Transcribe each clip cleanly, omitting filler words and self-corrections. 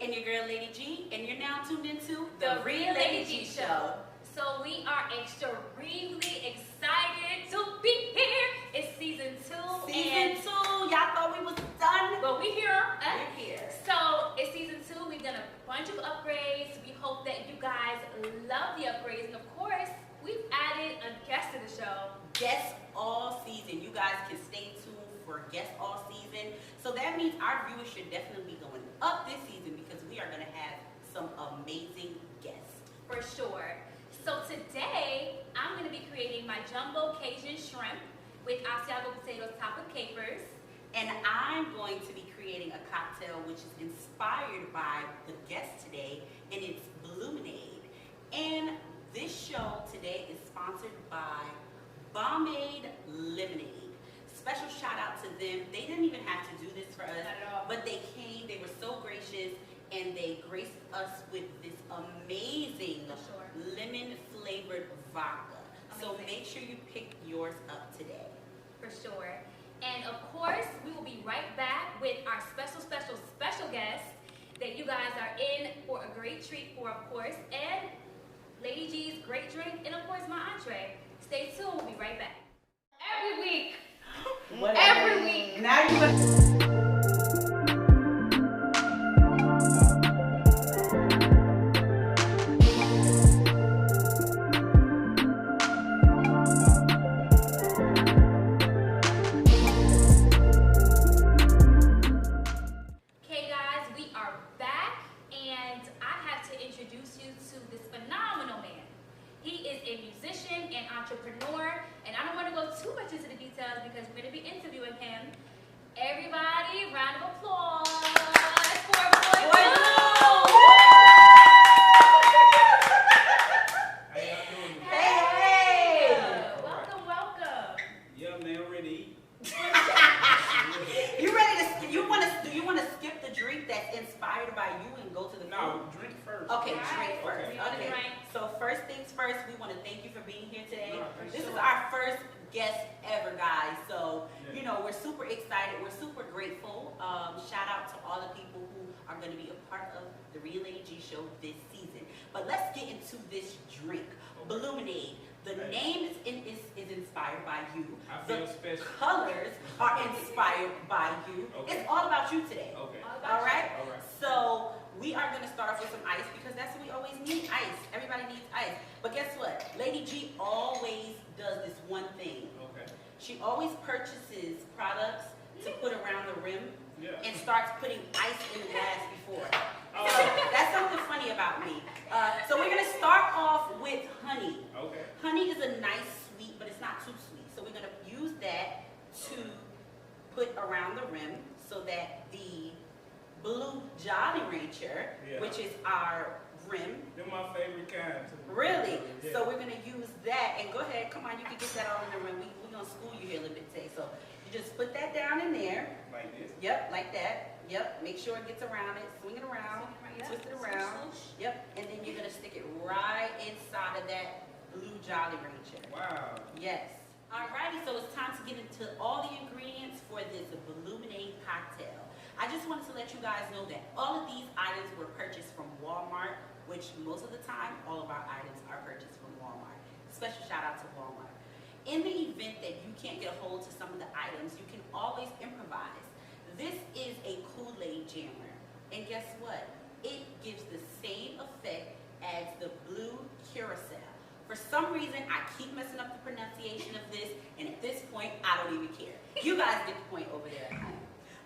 and your girl Lady G, and you're now tuned into The Rhi Lady G Show. So we are extremely excited to be here. It's season 2. Season 2. Y'all thought we was done, but we here. We're here. So it's season 2. We've done a bunch of upgrades. We hope that you guys love the upgrades, and of course, we've added a guest to the show. Guests all season. You guys can stay tuned for guests all season. So that means our viewers should definitely be going up this season because we are going to have some amazing guests. For sure. So today, I'm going to be creating my jumbo Cajun shrimp with Asiago potatoes topped with capers. And I'm going to be creating a cocktail which is inspired by the guest today, and it's Bluemenade. And this show today is sponsored by Bluemenade. Special shout out to them. They didn't even have to do this for us, but they came, they were so gracious, and they graced us with this amazing lemon flavored vodka. So make sure you pick yours up today. For sure. And of course, we will be right back with our special guest that you guys are in for a great treat for, of course, and Lady G's great drink, and of course my entree. Stay tuned, we'll be right back. Every week. Every week. Now you're gonna... Entrepreneur, and I don't want to go too much into the details because we're going to be interviewing him. Everybody, round of applause for Boi Blue! How y'all doing? Hey! Welcome. Yeah, man, I'm ready to eat. You ready to? Do you want to skip the drink that's inspired by you and go to the food? No, drink first. Okay, drink first. Okay. So first things first, we want to thank you for being here today. No, This is our first guest ever, guys. So, you know, we're super excited. We're super grateful. Shout out to all the people who are going to be a part of the Rhi Lady G Show this season. But let's get into this drink, Bluemenade. The name is inspired by you. I feel the special. colors are inspired by you. Okay. It's all about you today. Okay. All right? All right. So we are going to start off with some ice because that's what we always need, ice. Everybody needs ice. But guess what? Lady G always does this one thing. Okay. She always purchases products to put around the rim and starts putting ice in the glass before. So that's something funny about me. So we're going to start off with honey. Okay. Honey is a nice sweet, but it's not too sweet. So we're going to use that to put around the rim so that the Blue Jolly Rancher, which is our rim. They're my favorite kind. Really? Yeah. So we're going to use that. And go ahead, come on, you can get that all in the rim. We're going to school you here a little bit today. So you just put that down in there. Like this? Yep, like that. Yep, make sure it gets around it. Swing it around. Twist it around. Yep, and then you're going to stick it right inside of that Blue Jolly Rancher. Wow. Yes. Alrighty, so it's time to get into all the ingredients for this Bluemenade cocktail. I just wanted to let you guys know that all of these items were purchased from Walmart, which most of the time, all of our items are purchased from Walmart. Special shout out to Walmart. In the event that you can't get a hold to some of the items, you can always improvise. This is a Kool-Aid jammer. And guess what? It gives the same effect as the blue curacao. For some reason, I keep messing up the pronunciation of this, and at this point, I don't even care. You guys get the point over there.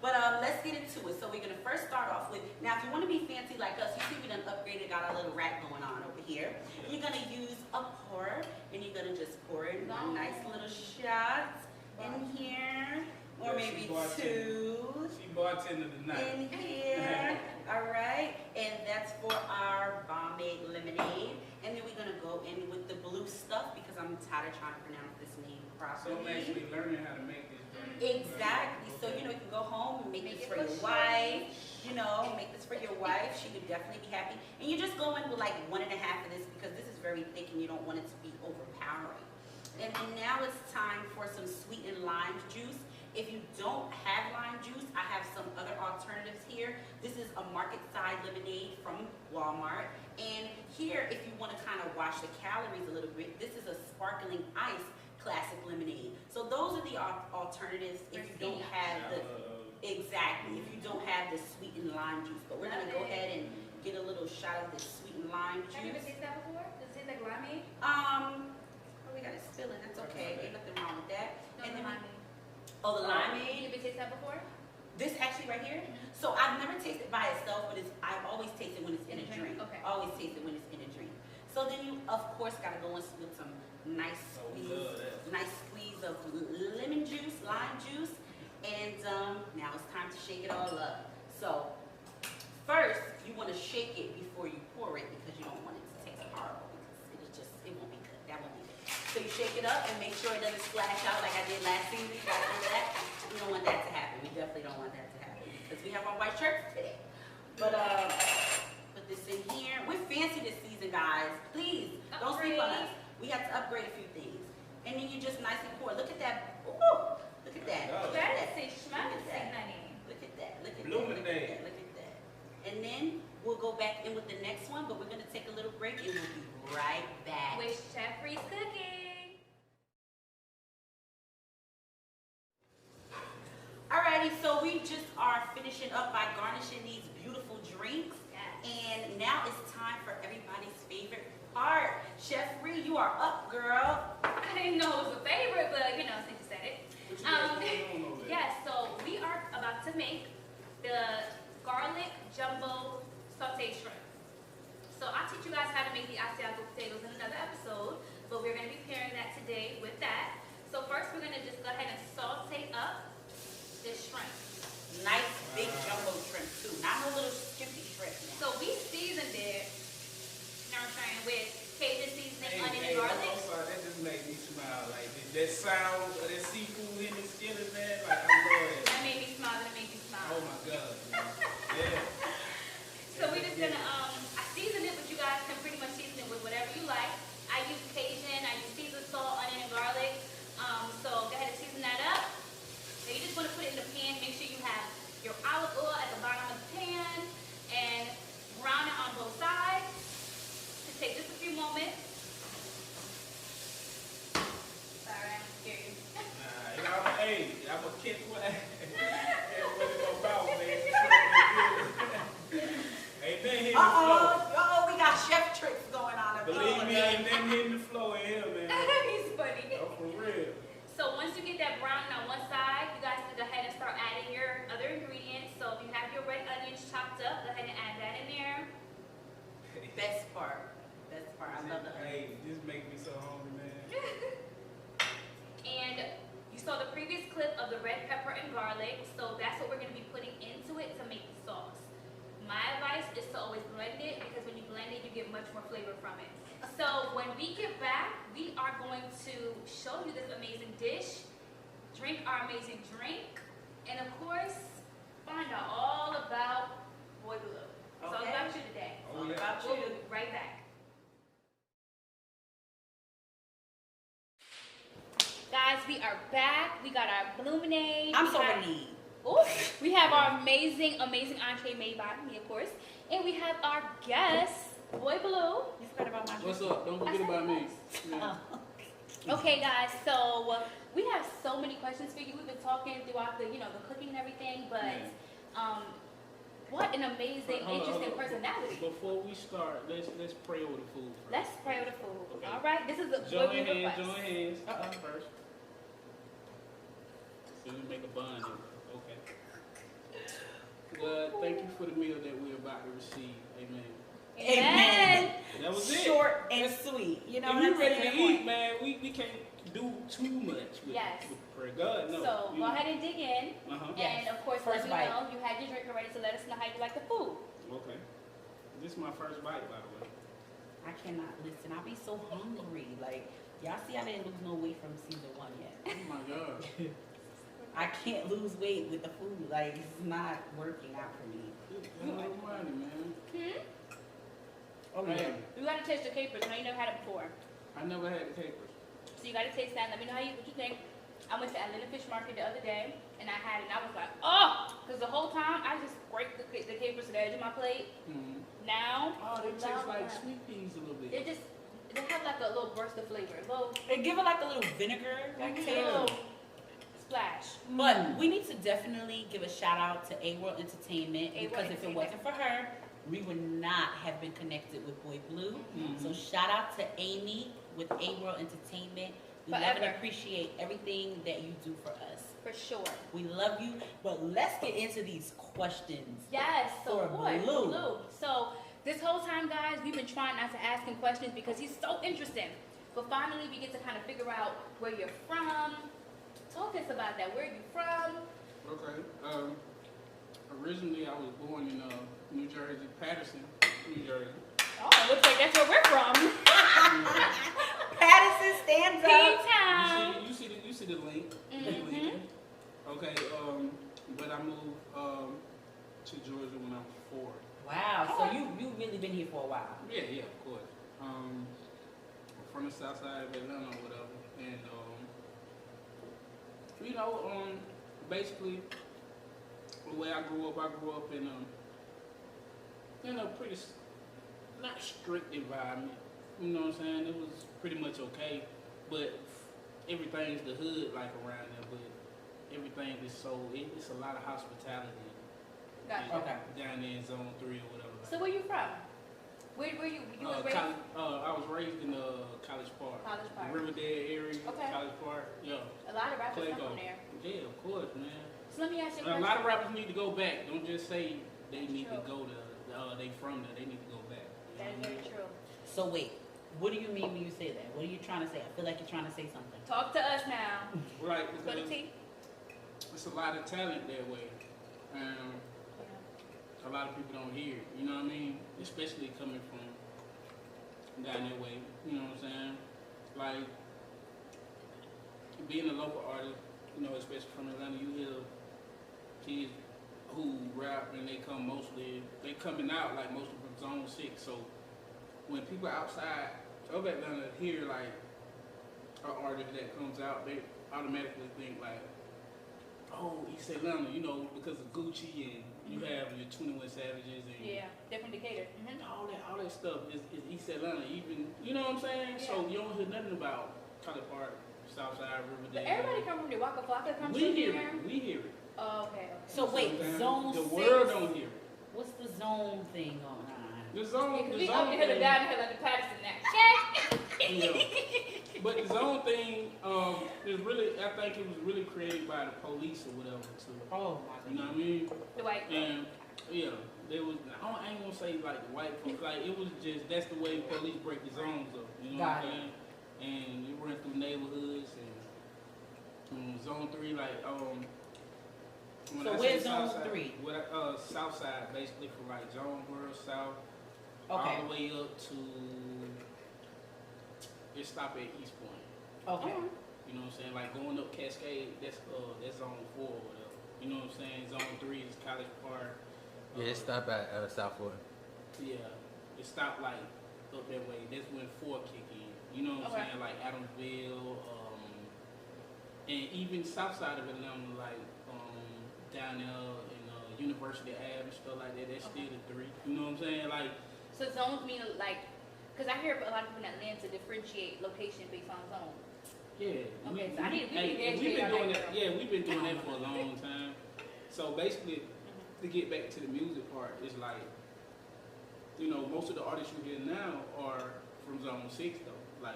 But let's get into it. So we're going to first start off with, now if you want to be fancy like us, you see we done upgraded, got our little rack going on over here. You're going to use a pourer, and you're going to just pour in a nice little shot in here, or maybe two. She bartender tonight. In here. All right. And that's for our Bluemenade lemonade. And then we're going to go in with the blue stuff because I'm tired of trying to pronounce this name properly. So I'm actually learning how to make this drink. Exactly. So, you know, you can go home and make this for your wife. You know, make this for your wife. She would definitely be happy. And you just go in with like 1.5 of this because this is very thick and you don't want it to be overpowering. And now it's time for some sweetened lime juice. If you don't have lime juice, I have some other alternatives here. This is a market side lemonade from Walmart. And here, if you want to kind of watch the calories a little bit, this is a sparkling ice classic lemonade. So those are the alternatives if you don't have the, exactly, if you don't have the sweetened lime juice. But we're going to go ahead and get a little shot of this sweetened lime juice. Have you ever tasted that before? Does it taste like limeade? Oh, we got to spill it. That's okay. Ain't nothing wrong with that. No, And the then limeade. oh, the limeade. You ever tasted that before? This actually right here. So I've never tasted it by itself, but I've always tasted when it's in a drink. Okay. Always tasted when it's in a drink. So then you, of course, gotta go in with some nice squeeze of lemon juice, lime juice, and now it's time to shake it all up. So first, you want to shake it before you pour it because you don't want it to taste horrible because it won't be good. That won't be good. So you shake it up and make sure it doesn't splash out like I did last season. We don't want that to happen. We definitely don't want that to happen because we have our white shirts today. But put this in here. We're fancy this season, guys. Please don't sleep on us. We have to upgrade a few things. And then you just nicely pour. Look at that. Ooh, look at that. Look at that. Look at that. Look at Bluemenade. that. Look at that. And then we'll go back in with the next one, but we're gonna take a little break and we'll be right back. With Chef Rhi's cooking. Alrighty, so we just are finishing up by garnishing these beautiful drinks. Yes. And now it's time for everybody's favorite part. Chef Rhi, you are up, girl. I didn't know it was a favorite, but you know, since you said it. What you got going on over there? Yes, so we are about to make the garlic jumbo sauteed shrimp. So I'll teach you guys how to make the Asiago potatoes in another episode, but we're going to be pairing that today with that. So first we're going to just go ahead and saute up this shrimp. Nice big jumbo shrimp too, not no little skimpy shrimp. Now. So we seasoned it, you know what I'm saying, with Cajun seasoning, onion, and Hey, garlic. I'm sorry, that just made me smile. Like that sound of that seafood in the skillet, man. Like I love it. That made me smile, that made me smile. Oh my God. Man. Yeah. So we're just gonna, I seasoned it, but you guys can pretty much season it with whatever you like. I use Cajun, I use seasoned salt, onion, and garlic. So go ahead and season that up. Then you just wanna put it in the pan, make sure you have your olive oil at the bottom of the pan, and brown it on both sides. Just take just a few moments. Sorry, I'm scared. Hey, I'm a kick what? That's what it's about, man. Ain't been hitting the floor. We got chef tricks going on. Believe me, ain't been hitting the floor in here, man. He's funny. Oh, for real. So once you get that brown on one side, you guys can go ahead and start adding your other ingredients. So if you have your red onions chopped up, go ahead and add that in there. Best part. Best part. I love the onion. Hey, this make me so hungry, man. And you saw the previous clip of the red pepper and garlic. So that's what we're going to be putting into it to make the sauce. My advice is to always blend it because when you blend it, you get much more flavor from it. So when we get back, we are going to show you this amazing dish, drink our amazing drink, and of course, find out all about Boi Blue. It's all about you today. Oh, yeah. About We'll you. be right back. Guys, we are back. We got our Bluemenade. I'm so relieved. Ooh, we have our amazing entree made by me, of course. And we have our guest, Boi Blue. You forgot about my What's up? Don't forget about me. Yeah. Okay, guys, so we have so many questions for you. We've been talking throughout the, the cooking and everything, but what an amazing, interesting personality. Before we start, let's pray over the food first. Let's pray over the food. Okay. All right, this is a Join good hands, request. join hands. First. So we make a bond here. Okay. God, thank you for the meal that we're about to receive. Amen. Amen. That was it. Short and sweet. You know If what you I'm ready to saying? eat, man, we can't do too much with, Yes. with prayer. God, no. So go ahead and dig in. Uh-huh. Yes. And of course, First let me bite. know you had your drink already, so let us know how you like the food. Okay. This is my first bite, by the way. I cannot listen. I'll be so hungry. Like, y'all see I didn't lose no weight from season 1 yet. Oh my God. I can't lose weight with the food. Like, it's not working out for me. Good money, man. Oh, yeah. You gotta taste the capers. I know you never had it before. I never had the capers. So you gotta taste that. Let me know what you think. I went to Atlanta Fish Market the other day, and I had it, and I was like, oh, because the whole time I just scraped the capers to the edge of my plate. Mm-hmm. Now, Oh, they taste like sweet peas a little bit. they have like a little burst of flavor, a little, They give it like a little vinegar, like a taste. little splash. But we need to definitely give a shout out to A World Entertainment A World because if it wasn't for her, we would not have been connected with Boi Blue. Mhm. So shout out to Amy with A World Entertainment. We love and Forever. appreciate everything that you do for us. For sure. We love you. But let's get into these questions. Yes, so For boy, Blue. So this whole time, guys, we've been trying not to ask him questions because he's so interesting. But finally, we get to kind of figure out where you're from. Talk to us about that. Where are you from? Okay. Originally, I was born in New Jersey, Patterson, New Jersey. Oh, looks like that's where we're from. Patterson stands up. P-Town. You see the link. Mhm. Link. Okay. But I moved to Georgia when I was 4. Wow. So you really been here for a while. Yeah, of course. From the south side of Atlanta or whatever, and basically the way I grew up in a pretty not strict environment. You know what I'm saying? It was pretty much okay, but everything's the hood like around there. But everything is it's a lot of hospitality. Gotcha. Okay. Down there in Zone 3 or whatever. So where you from? Where you was raised? I was raised in College Park. College Park. Riverdale area, Okay. College Park. Yeah. A lot of rappers come Clayco. from there. Yeah, of course, man. So let me ask you a And question. a lot of rappers need to go back. Don't just say they need to True. go to they from there. They need to go back. You That is know what I very mean? true. So wait, what do you mean when you say that? What are you trying to say? I feel like you're trying to say something. Talk to us now. Right, Spill the because tea. it's a lot of talent that way. A lot of people don't hear it. You know what I mean? Especially coming from down that way. You know what I'm saying? Like being a local artist, especially from Atlanta, you hear kids who rap and they coming out like mostly from Zone 6. So when people outside of Atlanta hear like an artist that comes out, they automatically think like, oh, East Atlanta, because of Gucci and you have your 21 Savages and Different Decatur. Mm-hmm. all that stuff is East Atlanta. Even you know what I'm saying? Yeah. So you don't hear nothing about College Park, Southside, Riverdale. But everybody come from the Waka Flocka comes We from hear here. it. We hear it. Oh, okay. So wait, So, Zone the 6. world don't hear it. What's the zone thing going on? The zone, Because the we zone up here thing, down here like the Patterson now. yeah. But the zone thing is really, I think it was really created by the police or whatever too. Oh You know what I mean? The white. And yeah, there was. I ain't gonna say like the white folks. Like it was just that's the way police break the zones up. You know Got what I'm saying? And you run through neighborhoods and Zone 3 like when So I where's say Zone Southside, 3? South side basically from like Jonesboro South Okay. all the way up to it stop at East Point. Okay. You know what I'm saying? Like going up Cascade, that's Zone 4 or whatever. You know what I'm saying? Zone 3 is College Park. Yeah, it stopped at Southwood. Yeah, it stopped like up that way. That's when 4 kick in. You know what I'm saying? Like Adamsville, and even south side of Atlanta, like down there in University Ave and stuff like that. That's still the 3. You know what I'm saying? Like So zones mean like, because I hear a lot of people in Atlanta differentiate location based on zone. yeah. Okay, so I need to be we've been educated on doing that. that. Yeah, we've been doing that for a long time. So basically, to get back to the music part, it's like, most of the artists you hear now are from Zone 6 though. Like,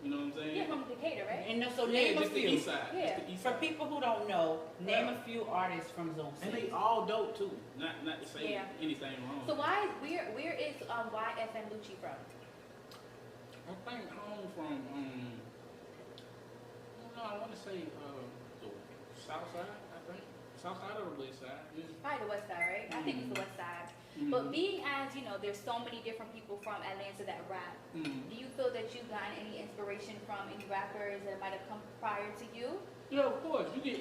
you know what I'm saying? Yeah, from Decatur, right? And so Yeah, name a just the few. east side. Yeah. Just the east For side. people who don't know, name a few artists from Zone 6. And they all dope too. Not to say Yeah. anything wrong. So where is YFN Lucci from? I think home from I want to say the south side. I think south side or the west side. Yeah. Probably the west side, right? I think it's the west side. Mhm. But being as, there's so many different people from Atlanta that rap, Mhm. do you feel that you've gotten any inspiration from any rappers that might have come prior to you? Yeah, of course. I get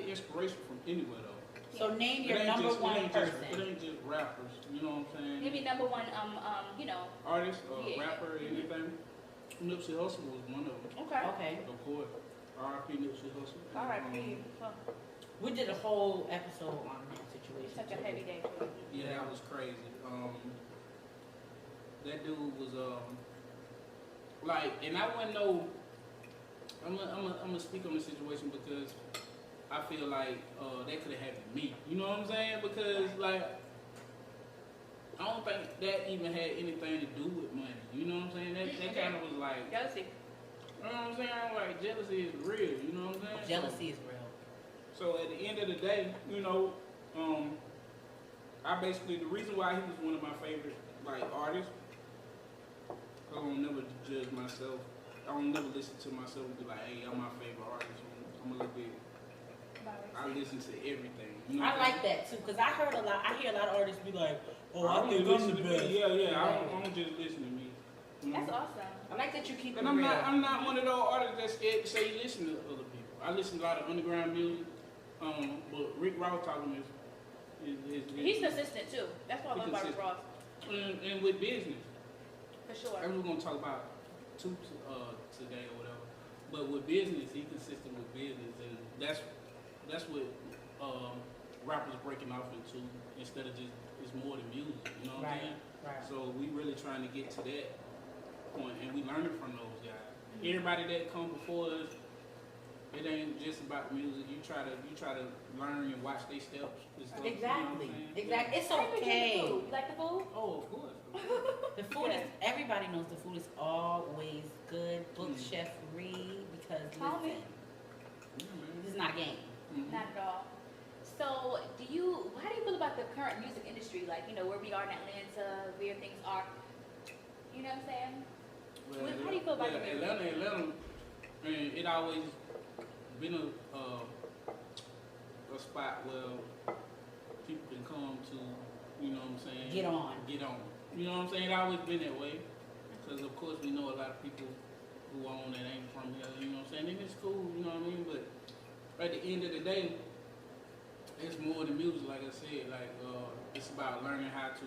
inspiration from anywhere though. So name It your ain't number just- it one ain't just- person. It ain't just rappers. You know what I'm saying? Maybe number one, Artist or Yeah. rapper or anything. Nipsey Hussle was one of them. Okay. Okay. Of course. R.I.P. Nipsey Hussle. R.I.P. We did a whole episode on that situation. Such a heavy day for you. Yeah, that was crazy. That dude was like, and I wouldn't know. I'm gonna speak on the situation because I feel like that could have happened to me. You know what I'm saying? Because like, I don't think that even had anything to do with money. You know what I'm saying? That kind of was like Jealousy. You know what I'm saying? Like jealousy is real. You know what I'm saying? Jealousy is real. So at the end of the day, you know, I basically the reason why he was one of my favorite like artists. I don't never judge myself. I don't never listen to myself and be like, hey, I'm my favorite artist. I'm a little bit. I listen to everything. You know I like that too, because I hear a lot of artists be like, oh, I think I'm the best. Yeah. I don't just listen to me. You know? That's awesome. I like that you keep it And real. I'm not one of those artists that's scared to say listen to other people. I listen to a lot of underground music. But Rick Ross talking is He's consistent too. That's what I love about Rick Ross. And with business. For sure. We're gonna talk about today or whatever. But with business, he's consistent with business, and that's what rappers breaking off into instead of just it's more than music. You know what I'm saying? Right. So we really trying to get to that point, and we learning from those guys. Everybody that come before us, it ain't just about music. You try to learn and watch their steps. And stuff, Exactly. You know what I'm saying? Exactly. It's How you enjoy the okay. food? You like the food? Oh, of course. The food is, everybody knows the food is always good. Book Chef Rhi, because Tell me. listen, this is not a game. Not at all. So, how do you feel about the current music industry? Like, you know, where we are in Atlanta, where things are. You know what I'm saying? Well, How do you feel about the music? Atlanta, and it always been a spot where people can come to, you know what I'm saying? Get on. You know what I'm saying? It always been that way. Because of course we know a lot of people who own that ain't from here, you know what I'm saying? And it's cool, you know what I mean? But at the end of the day, it's more than music, like I said. Like, it's about learning how to,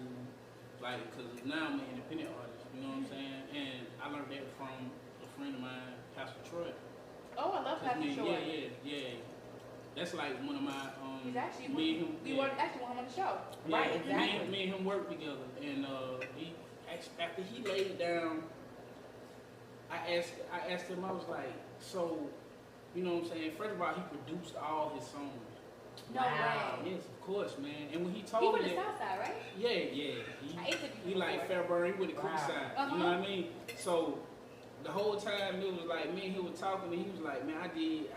like, because now I'm an independent artist, you know what I'm saying? And I learned that from a friend of mine, Pastor Troy. Oh, I love Pastor Troy. Yeah. That's like one of my, He's actually me and him, we want actually want him on the show. yeah, Right, exactly. Me and him worked together, and after he laid down, I asked him, I was like, so, you know what I'm saying? First of all, he produced all his songs. No way. Yes, of course, man. And when he He told from me the that, South Side, right? yeah, I he like Fairburn, he with the Wow. Creekside, you know what I mean? So the whole time it was like me and him were talking, and he was like, man, I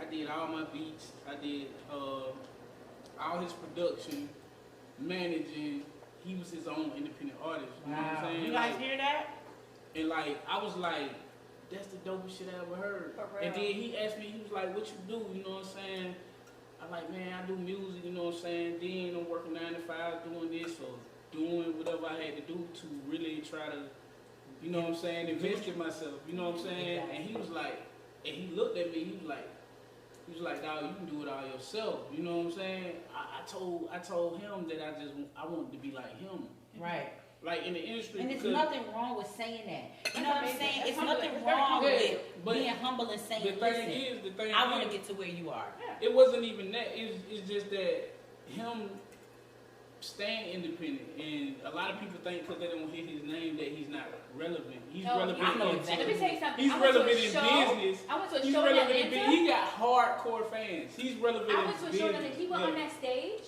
did all my beats, I did all his production, managing. He was his own independent artist. You know what I'm saying? You guys Like, hear that? and like I was like, that's the dopest shit I ever heard. For real. And then he asked me, he was like, what you do? You know what I'm saying? I'm like, man, I do music, you know what I'm saying? Then I'm working 9 to 5 doing this or doing whatever I had to do to really try to, you know what I'm saying, invest in myself, you know what I'm saying? Exactly. And he was like, and he looked at me, he was like, dog, you can do it all yourself, you know what I'm saying? I told him that I wanted to be like him. Right. Like in the industry. And there's because nothing wrong with saying that. You know what I'm amazing. saying? That's It's humble. nothing It's very wrong humble. with But being humble and saying, the thing listen, I want to get to where you are. It wasn't even that. It's just that him staying independent, and a lot of people think because they don't hear his name that he's not relevant. He's No, relevant. I know in- exactly. Let me tell you something. He's I went to a relevant in show. business. I went to a He's show in relevant in Atlanta. business. He got hardcore fans. He's relevant I in went to a business. show in Atlanta. He went on Yeah. that stage.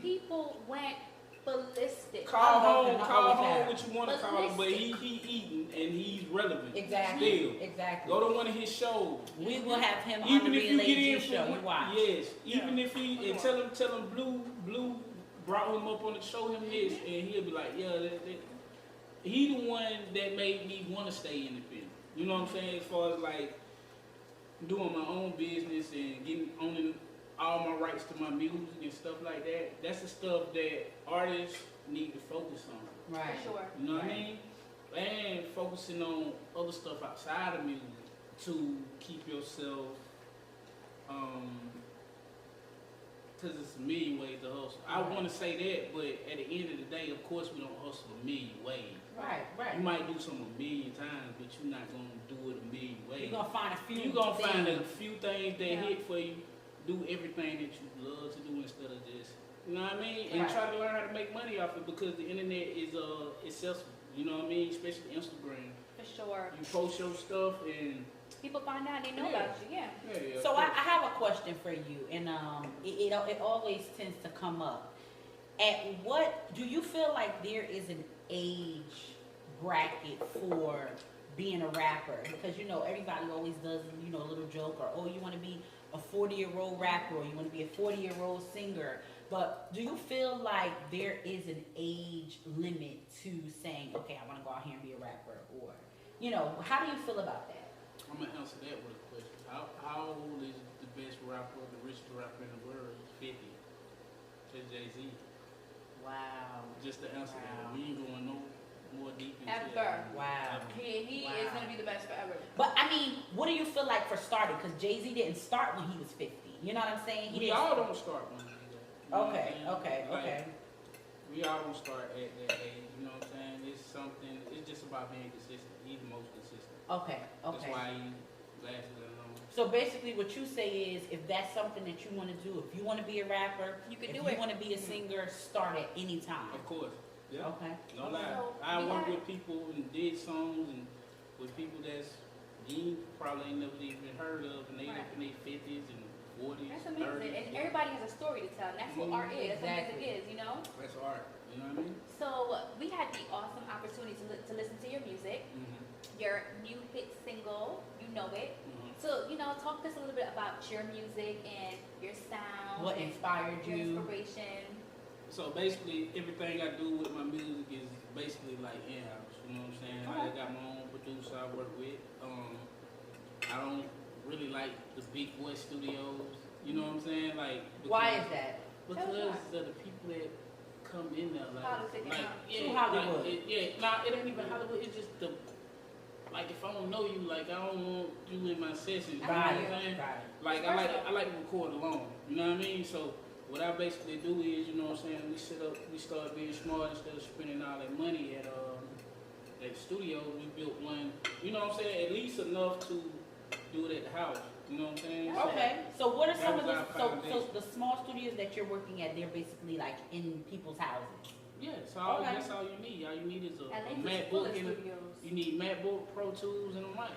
People went ballistic. Call home time. what you want to call him, but he eating and he's relevant. Exactly. Still. Exactly. Go to one of his shows. We will have him on Even the if Rhi you Lady get in G show. You watch. yes. Even if he and tell him Blue brought him up on the show him this, and he'll be like, yeah, he the one that made me want to stay independent. You know what I'm saying? As far as like doing my own business and owning all my rights to my music and stuff like that. That's the stuff that artists need to focus on. Right. For sure. You know what I mean? And focusing on other stuff outside of music to keep yourself Because it's a million ways to hustle. I want to say that, but at the end of the day, of course, we don't hustle a million ways. Right, right. You might do something a million times, but you're not going to do it a million ways. You're gonna find a few. You're going to find a things. few things that hit for you. Do everything that you love to do instead of just, you know what I mean? And Right. try to learn how to make money off it because the internet is accessible. You know what I mean? Especially Instagram. For sure. You post your stuff and People find out they know Yeah. about you. Yeah. yeah. So I have a question for you, and it always tends to come up. At what do you feel like there is an age bracket for being a rapper? Because you know everybody always does a little joke or you want to be a 40-year-old rapper or you want to be a 40-year-old singer. But do you feel like there is an age limit to saying, okay, I want to go out here and be a rapper, or how do you feel about that? I'm going to answer that with a question. How old is the best rapper, the richest rapper in the world? 50. Just Jay-Z. Wow. Just to answer Wow. that. We ain't going no more deep into Ever. that. Wow. He is gonna be the best forever. But I mean, what do you feel like for starting? Because Jay-Z didn't start when he was 50. You know what I'm saying? We all don't start when we do that. You know what I'm saying? Okay. Like, we all don't start at that age. You know what I'm saying? It's something, it's just about being consistent. He's the most consistent. Okay. That's why he lasted that long. So basically, what you say is, if that's something that you want to do, if you want to be a rapper, You can if do you it. want to be a singer, start at any time. Of course. Yeah. Okay. No Okay. lie. So, I we work got- with people and did songs and with people that's you probably ain't never even heard of, and they Right. up in their 50s and 40s, That's 30s. amazing. And everybody has a story to tell. And that's what art is. That's what Exactly. music is. That's art. You know what I mean? So we had the awesome opportunity to listen to your music, your new hit single, You Know It. So, talk to us a little bit about your music and your sound. What and inspired your you? inspiration. So basically, everything I do with my music is basically like in-house. You know what I'm saying? Okay. I got my own producer I work with. I don't really like the big boy studios. You know what I'm saying? Like Why is that? because of the people that come in there, Politics, Too Hollywood. It ain't even Hollywood. It's just the like if I don't know you, like I don't want you in my sessions. You know what I'm saying? Right. Like I like to record alone. You know what I mean? So what I basically do is, you know what I'm saying, we start being smart instead of spending all that money at studios. We built one, you know what I'm saying, at least enough to do it at the house. You know what I'm saying? Okay. So what are That some of was the our so foundation. the small studios that you're working at? They're basically like in people's houses. Yeah, so Okay. that's all you need. All you need is a Atlanta's full MacBook of and studios. you need MacBook, Pro Tools, and a mic.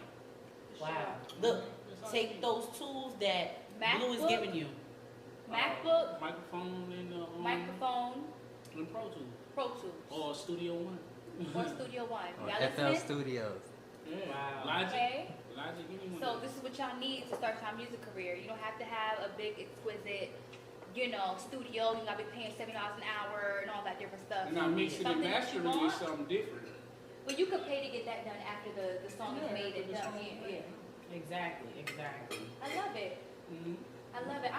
For Wow. sure. Look, That's all take you those tools that Blue is MacBook? giving you. need. MacBook, Microphone, and microphone, and Pro Tools. Pro Tools, Or Studio One. or Studio One. Or Y'all FL listening? Studios. Yeah. Wow. Logic. Okay. Logic, anyone. So this is what y'all need to start your music career. You don't have to have a big, exquisite, studio. You gotta be paying $70 an hour and all that different stuff. And now mixing and Something that you mastering is want. something different. But you could pay to get that done after the song is made and done. Yeah. Exactly. I love it. Mm-hmm. I love it.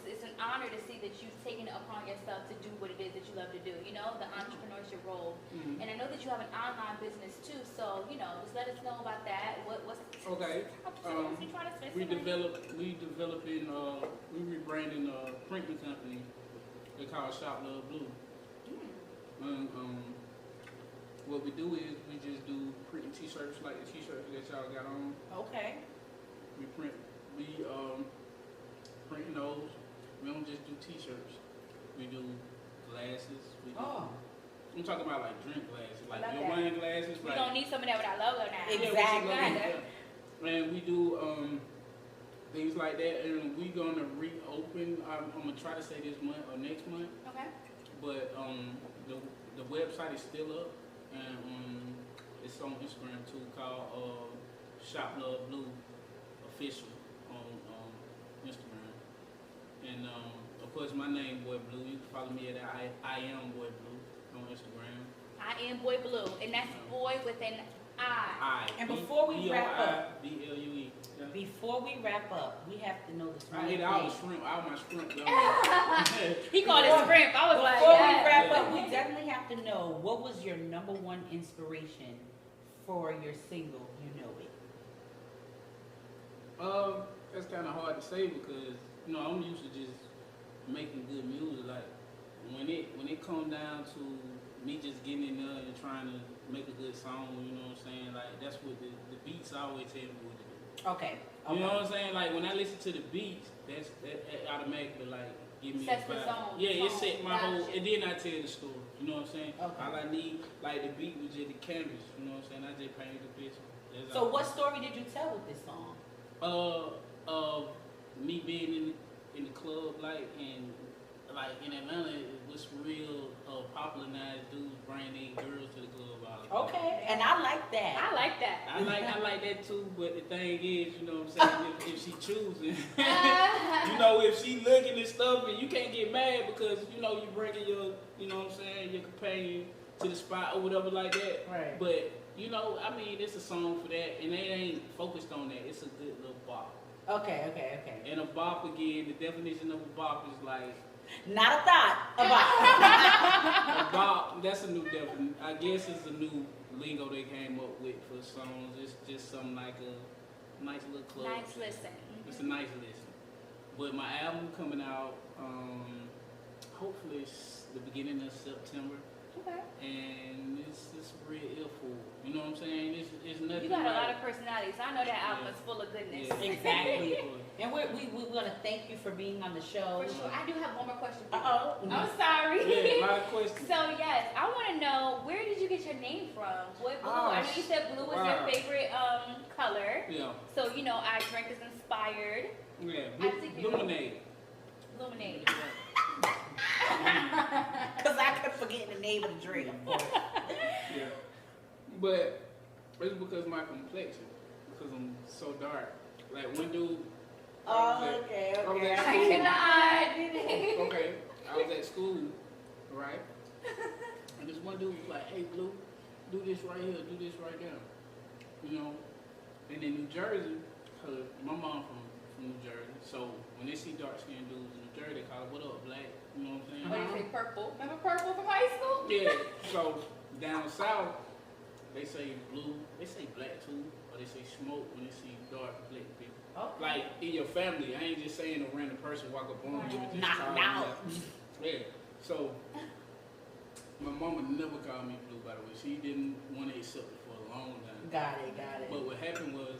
It's an honor to see that you've taken it upon yourself to do what it is that you love to do. The entrepreneurship role. Mm-hmm. And I know that you have an online business too. So just let us know about that. What's Okay. you trying to spend We some money? we rebranding a printing company. They call Shop Love Blue. What we do is we just do printing t-shirts like the t-shirts that y'all got on. Okay. We printing those. We don't just do t-shirts. We do glasses. We do, I'm talking about like drink glasses, like love your that. wine glasses. We like, don't need some of that with our logo now. Exactly. Yeah. And we do things like that, and we gonna reopen. I'm gonna try to say this month or next month, Okay. but the website is still up, and it's on Instagram too, called Shop Love Blue Official on Instagram, and of course my name Boi Blue. You can follow me at I am Boi Blue on Instagram. I am Boi Blue, and that's boy with an I. And before we wrap up, BLUE. Yeah. Before we wrap up, we have to know this one I ate thing. all my shrimp. Y'all. He called it shrimp. I was like, Before we yes. wrap up, we definitely have to know, what was your number one inspiration for your single, You Know It? That's kind of hard to say because I'm used to just making good music. Like when it come down to me just getting in there and trying to make a good song, you know what I'm saying? Like that's what the beats always tell me what to do. Okay. You know what I'm saying? Like when I listen to the beats, that automatically like give me Sets a the vibe. song. Yeah, it set my whole. Gotcha. And then I tell the story. You know what I'm saying? Okay. All I need, like the beat was just the canvas. You know what I'm saying? I just painted the picture. That's So all. what story did you tell with this song? Me being in the club, like in Atlanta, it was real popular now. Dudes bringing girls to the club all the time. Okay, and I like that. I like that. I like that too, but the thing is, you know what I'm saying, if she choosing, you know, if she looking and stuff, and you can't get mad because, you know, you bringing your, you know what I'm saying, your companion to the spot or whatever like that. Right. But, you know, I mean, it's a song for that, and they ain't focused on that. It's a good little bop. Okay. And a bop, again, the definition of a bop is like, Not a thought, a bop. a bop, that's a new definition. I guess it's a new lingo they came up with for songs. It's just something like a nice little club. Nice listen. It's a nice listen. But my album coming out, hopefully it's the beginning of September. Okay. And it's real ill-full. You know what I'm saying? It's nothing. You got a lot like- of personality, so I know that album is full of goodness. Yeah. Exactly. And we're gonna thank you for being on the show. For sure. I do have one more question for you. Uh-oh. I'm sorry. Yeah, a lot of questions. So yes, I want to know, where did you get your name from? What blue? I know you said blue was your wow. favorite color. Yeah. So you know, our drink is inspired. Yeah. I think you know. Bluemenade. Bluemenade. Because I kept forgetting the name of the drink, of course. Yeah. But it's because of my complexion. Because I'm so dark. Like one dude. Oh, okay. I cannot. Okay. I was at school, right? And this one dude was like, "Hey, Blue, do this right here, do this right there." You know? And in New Jersey, my mom from New Jersey, so when they see dark-skinned dudes in New Jersey, they call it, "What up, black?" You know what I'm saying? What do you say, purple? Remember purple from high school? Yeah. So down south, they say blue, they say black too, or they say smoke when they see dark complected people. Okay. Like in your family, I ain't just saying a random person walk up on you and just Knock call out. you. Yeah. So my mama never called me Blue, by the way. She didn't want to accept it for a long time. Got it. But what happened was,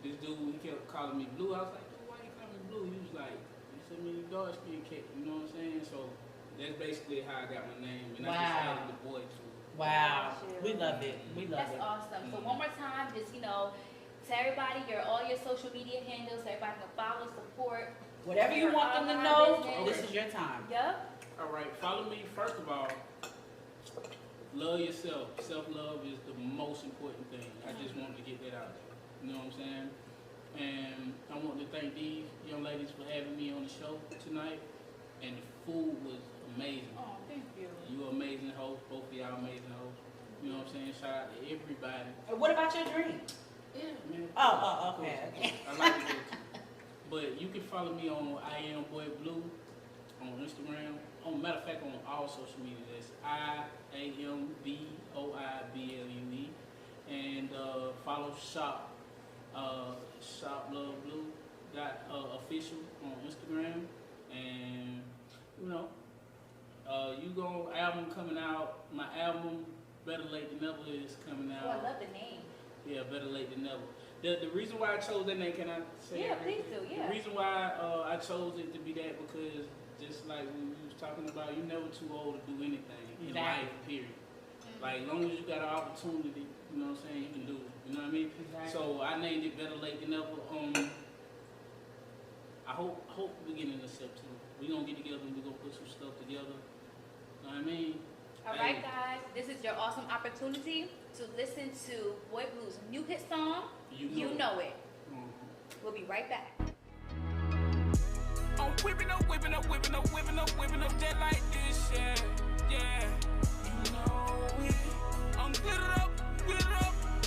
this dude, he kept calling me Blue. I was like, "Dude, why you call me Blue?" He was like, "You said me dark skin cat," you know what I'm saying? So that's basically how I got my name, and I just added the boy to it. Wow. We love it. We love That's it. awesome. So one more time, just tell everybody all your social media handles, so everybody can follow, support. Whatever you want them to Online know, business. this is your time. Yep. All right, follow me. First of all, love yourself. Self-love is the most important thing. I just wanted to get that out there. You know what I'm saying? And I want to thank these young ladies for having me on the show tonight. And the food was amazing. Oh, thank you. You are amazing hosts. Both of y'all amazing hosts. You know what I'm saying? Shout out to everybody. What about your drink? Yeah, man. Oh, Of course. okay. I like it too. But you can follow me on I Am Boi Blue on Instagram. Matter of fact, on all social media, that's IAMBOIBLUE. And follow Shop Love Blue official on Instagram. And album coming out. My album Better Late Than Never is coming out. Oh, I love the name. Yeah, Better Late Than Never. The reason why I chose that name, can I say Yeah, that? please do, yeah. The reason why I chose it to be that because just like we was talking about, you're never too old to do anything in life, period. Like, as long as you got an opportunity, you know what I'm saying, you can do it. You know what I mean? Exactly. So I named it Better Late Than Never. I hope beginning of September. We're going to get together and we're going to put some stuff together. You know what I mean? All right, guys, this is your awesome opportunity to listen to Boi Blue's new hit song, You Know It. We'll be right back. I'm whipping up, whipping up, whipping up, whipping up, whipping up just like this, yeah, yeah. You know it. I'm glittered up,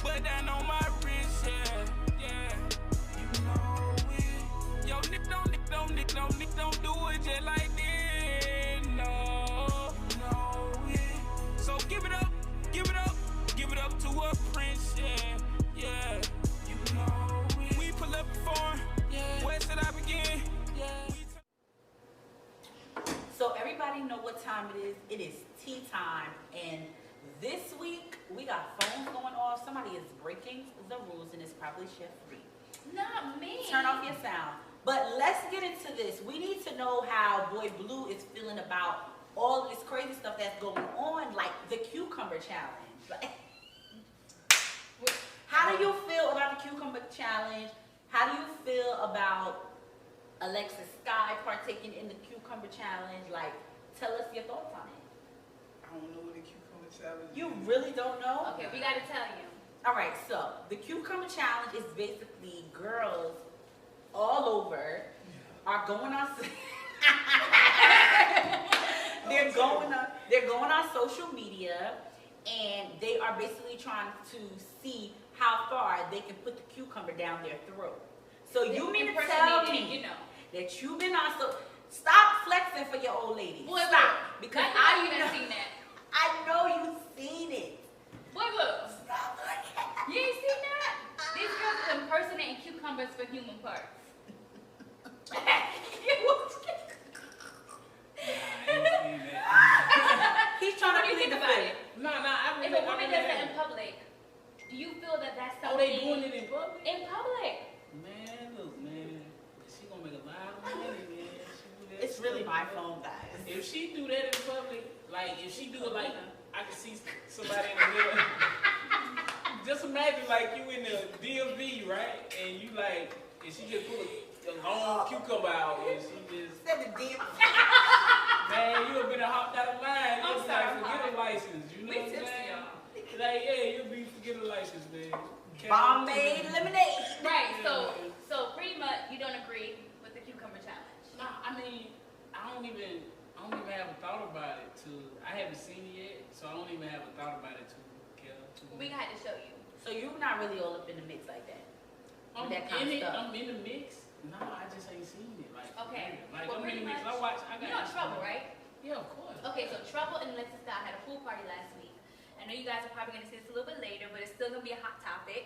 but down on my wrist, yeah, yeah. You know it. Yo, Nick don't do it just like this, no. You know it. So give it up, give it up, give it up to a prince, yeah, yeah. You know it. We pull up for, yeah. Where should I begin? is. It is tea time, and this week we got phones going off. Somebody is breaking the rules, and it's probably Chef Rhi. Not me. Turn off your sound. But let's get into this. We need to know how Boi Blue is feeling about all this crazy stuff that's going on, like the cucumber challenge. Like, how do you feel about the cucumber challenge? How do you feel about Alexis Sky partaking in the cucumber challenge? Like, tell us your thoughts on it. I don't know what the cucumber challenge is. You really don't know? Okay, we gotta tell you. All right, so the cucumber challenge is basically girls all over are going on. They're going on social media, and they are basically trying to see how far they can put the cucumber down their throat. So you mean to tell me you know. that you've been on stop flexing for your old lady. Boy, stop, because I know you done seen that. I know you've seen it. Boy, look. Stop looking at You ain't seen that? These girls are impersonating cucumbers for human parts. He's trying What to do you plead think the about fifth. it? No, I If a woman does that in public, do you feel that that's Oh, something? they doing it in public? In public. Man, look, man. She gonna make a lot of money, man. She do that It's really stuff, my man. phone, guys. If she do that in public, like if she do it like I can see somebody in the middle. Just imagine like you in the DMV, right? And you like, and she just put a long cucumber out and she just, Said the damn. man, you have been hopped out of line. I'm You'll sorry, like forget a license. You know We what I'm tipsy, saying? y'all. Like, yeah, you'll be forget a license, man. Bombay lemonade. Right. So pretty much you don't agree with the cucumber challenge. Nah, I mean, I don't even have a thought about it I haven't seen it yet, so I don't even have a thought about it to care. We got to show you. So you're not really all up in the mix like that. I'm that kind of in it, stuff. I'm in the mix. Nah, I just ain't seen it. Like, Okay. Like, Well, I'm in the pretty mix. much- I got You know Trouble, right? Yeah, of course. Okay, so Trouble and Alexis Scott had a pool party last week. I know you guys are probably going to see this a little bit later, but it's still going to be a hot topic.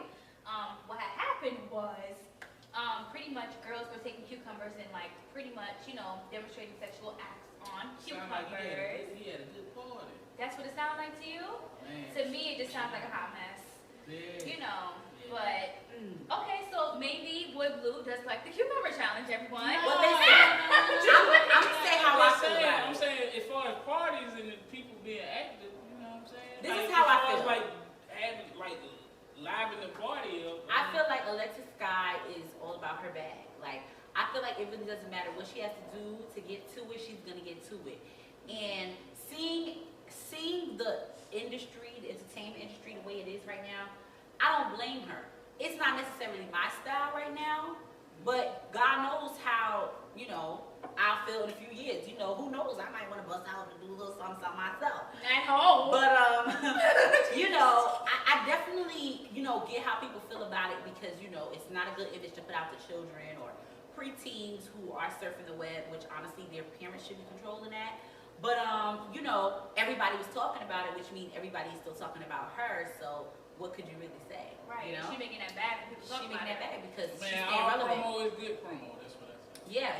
What had happened was pretty much girls were taking cucumbers and like pretty much, demonstrating sexual acts on Sound like cucumbers. he had a good party. That's what it sounded like to you? Man. To me, it just sounds like a hot mess. Yeah. But okay, so maybe Boi Blue does like the cucumber challenge, everyone. Well, listen, I'm saying how I feel about I'm it. saying as far as parties and the people being active, you know what I'm saying? This like, is how as I far as, feel. like having like liven the party up. I feel like Alexis Sky is all about her bag. Like, I feel like it really doesn't matter what she has to do to get to it, she's gonna get to it. And seeing the industry, the entertainment industry, the way it is right now, I don't blame her. It's not necessarily my style right now, but God knows how, I'll feel in a few years. Who knows? I might want to bust out and do a little something myself. At home. But, I definitely, get how people feel about it because, it's not a good image to put out to children or preteens who are surfing the web, which honestly their parents should be controlling that. But, everybody was talking about it, which means everybody's still talking about her. So what could you really say? Right. She making that bag for people She talking making about that it. bag because she's Man, staying all relevant. promo is good promo. That's what I say. Yeah,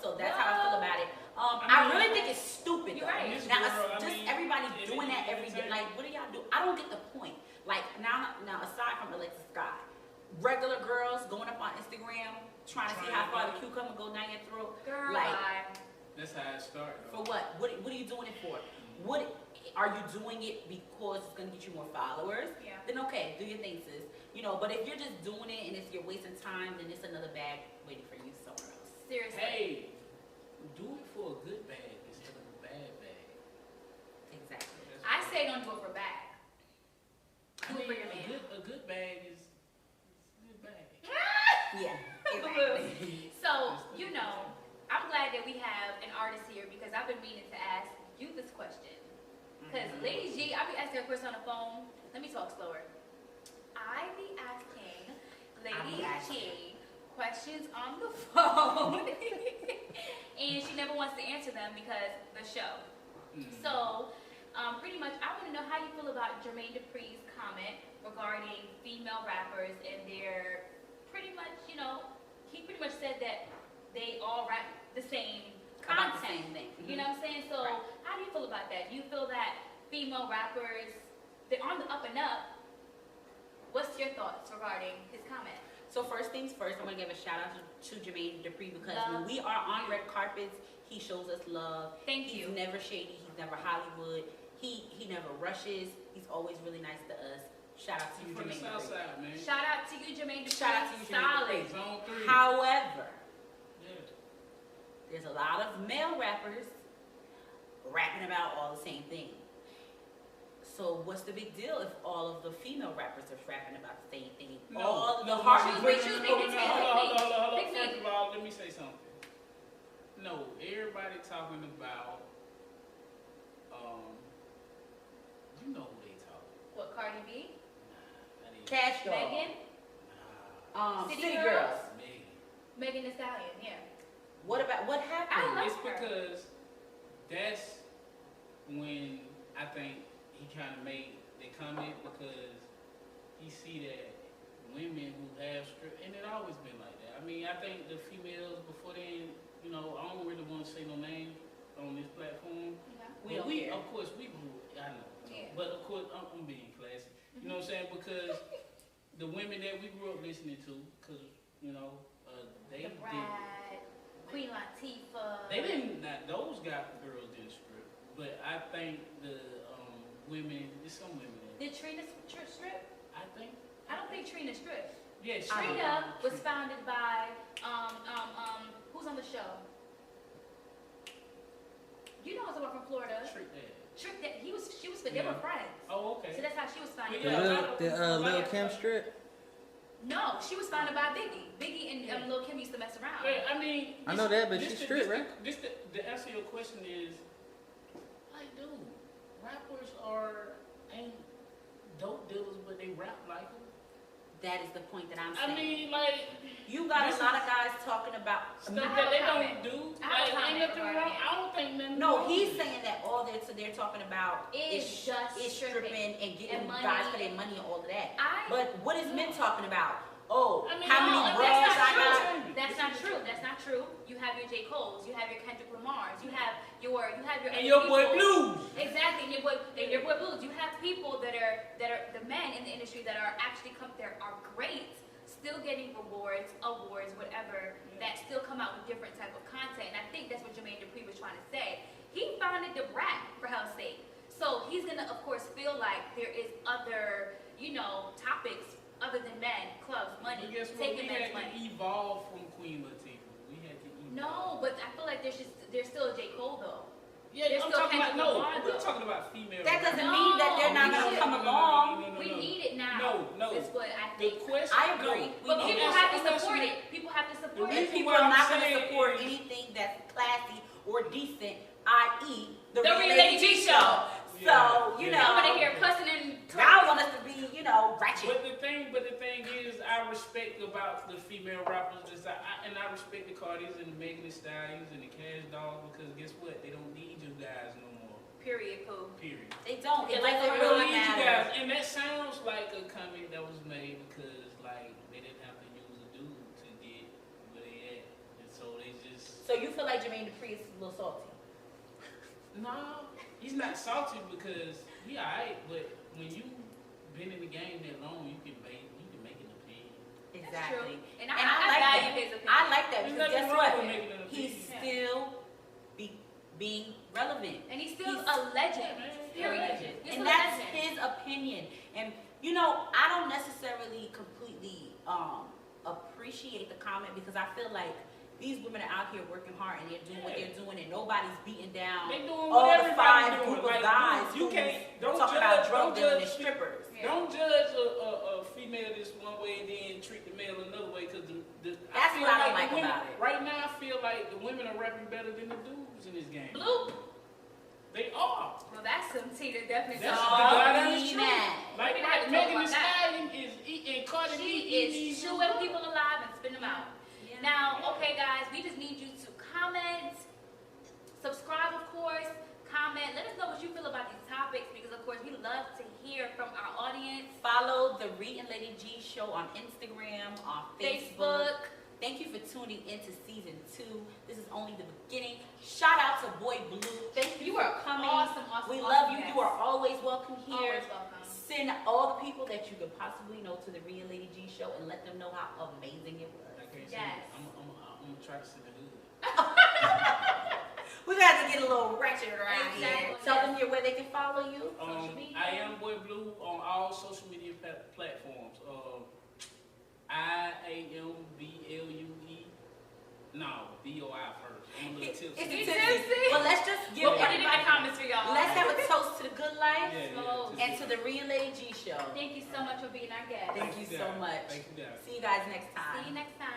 so that's how I feel about it. I I mean, really think it's stupid. You're though. right. This Now, girl, I just mean, everybody if doing it- that if every it's day. a- Like, what do y'all do? I don't get the point. Like, now aside from Alexis Scott, regular girls going up on Instagram trying to see how far the cucumber go down your throat. Girl, Like, bye. That's how it started. for what? What are you doing it for? What are you doing it because it's gonna get you more followers? Yeah. Then okay, do your thing, sis. But if you're just doing it and you're wasting time, then it's another bag waiting for you somewhere else. Seriously. Hey, do it for a good bag instead of a bad bag. Exactly. I say don't do it for bag. I Do it mean, for your man. a good bag is a good bag. Yeah. Exactly. So, I'm glad that we have an artist here because I've been meaning to ask you this question. Because Lady G, I be asking her question on the phone. Let me talk slower. I be asking Lady G questions on the phone. And she never wants to answer them because the show. So, pretty much, I want to know how you feel about Jermaine Dupri's comment regarding female rappers and their pretty much, he pretty much said that they all rap the same About the content. same thing. You know what I'm saying? So Right. how do you feel about that? Do you feel that female rappers, they're on the up and up? What's your thoughts regarding his comment? So first things first, I'm gonna give a shout out to Jermaine Dupri because Love when we are on red carpets, he shows us love. Thank He's you. never shady. He's never Hollywood. He never rushes. He's always really nice to us. Shout out to you, From the Jermaine south Dupri. side, man. Shout out to you, Jermaine Dupri. Shout out to you, Jermaine Solid. Dupri. Zone 3. However, Yeah. there's a lot of male rappers rapping about all the same thing. So what's the big deal if all of the female rappers are rapping about the same thing? All the hard Choose me, choose me, pick me, pick me. Hold on. Pick me. First of all, let me say something. No, everybody talking about, you know who they talking. What, Cardi B? That ain't- Cash Doll. Megan? City City Girls. Girls. Megan. Megan Thee Stallion, yeah. What I happened? love It's her. because that's when I think he kind of made the comment because he see that women who have strip, and it always been like that. I mean, I think the females before then, you know, I don't really want to say no names on this platform. Yeah. We But don't care. of course, we grew. I know. Yeah. But of course, I'm being classy. You know what I'm saying? Because the women that we grew up listening to, because you know, they The did. Bride, Queen Latifah. They didn't. Not those girls didn't strip, but I think the women. There's some women. Did Trina strip? I think. I don't think Trina stripped. Yeah, she Trina was founded by who's on the show? You know someone from Florida. Trick that. Trick that she was they were friends. Oh, So okay. that's how she was founded. Yeah. Lil Kim strip. No, she was founded by Biggie. Biggie and Lil Kim used to mess around. Yeah, I mean. I know that, but she strip, right? The answer to your question is, like, dude, rappers ain't dope dealers, but they rap like them. That is the point that I'm I saying. mean, like, You got a this lot of guys talking about. stuff I have that a they comment. don't do. I have a Like, comment ain't nothing regarding wrong. it. I don't think nothing No, wrong he's with it. saying that all they're talking about Is just stripping stripping and getting and money. guys for their money and all of that. I But what is men talking about? Oh, I mean, how no, many that's bras not I true. got? That's not true. That's not true. You have your J. Cole's, you have your Kendrick Lamar's, you have your And your boy people- Blues. Exactly, and your boy Blues. You have people that are the men in the industry that are actually are great, still getting awards, whatever, that still come out with different type of content. And I think that's what Jermaine Dupri was trying to say. He founded the Brat, for hell's sake. So he's gonna, of course, feel like there is other, topics other than men, clubs, money, But guess what? taking We men's had to money. evolve from Queen Latifah. We had to evolve. No, but I feel like there's still a J. Cole though. Yeah, There's I'm still talking about, Kendrick no, Lamar, we're though. talking about female. That doesn't rappers. mean that they're not No, gonna we come should. along. We need it now. No. Is what I The think. question. I agree. No. But We people need have to I'm asking support you- it. People have to support reason it. If people what are I'm not going to saying support is- anything that's classy or decent, i.e., the The Rhi Rhi Lady Lady G G show. Yeah, So, yeah. I'm gonna hear cussing and y'all want us to be, ratchet. But the thing is, I respect about the female rappers is and I respect the Cardis and the Megan Thee Stallions and the Cash Dolls because guess what? They don't need you guys no more. Period. Pooh. Period. They don't. It Like doesn't They don't really need you matter. guys, and that sounds like a comment that was made because like they didn't have to use a dude to get where they at, and so they just. So you feel like Jermaine Dupri is a little salty? No, he's not salty because he alright, but when you been in the game that long, you can make an opinion. That's true. Exactly. And I I like value that. his opinion. I like that There's because nothing guess wrong what? with making an He's opinion. still being relevant. And he's still He's- a legend. Yeah, Period. Legend. He's And a that's legend. his opinion. And I don't necessarily completely appreciate the comment because I feel like these women are out here working hard and they're doing what they're doing and nobody's beating down They doing all what the everybody 5 doing. group of Like, guys you who's can't don't talking judge, about drug don't dealing and judge, strippers. Yeah. don't judge a female this one way and then treat the male another way because That's what I don't like the women, about it. Right now, I feel like the women are rapping better than the dudes in this game. Blue. They are. Well, that's some tea to definitely That's talk the about. goddamn truth. Mad. Like We have to talk Megan about Thee that. Stallion is eating Cardi B She eating is these chewing people alive and spitting them out. Yeah. Now, okay, guys, we just need you to comment, subscribe, of course, comment. Let us know what you feel about these topics because, of course, we love to hear from our audience. Follow the Rhi and Lady G show on Instagram, on Facebook. Facebook. Thank you for tuning into season 2. This is only the beginning. Shout out to Boi Blue. Thank you for coming. Awesome. We awesome, love you. yes. You are always welcome here. Always welcome. Send all the people that you could possibly know to the Rhi Lady G show and let them know how amazing it was. I can't Yes. I'm gonna try to send it good. We got to get a little ratchet around here. Exactly. Tell them where they can follow you. Social media. I am Boi Blue on all social media platforms. IAMBLUE. No, BOI first. I'm a little tipsy. It's You tipsy. tipsy? Well, let's just give We'll put it in the everybody. comments for y'all. Let's have a toast to the good life Yeah. and to the Rhi Lady G show. Thank you so much for being our guest. Thank you so guys. much. Thank you guys. See you guys next time. See you next time.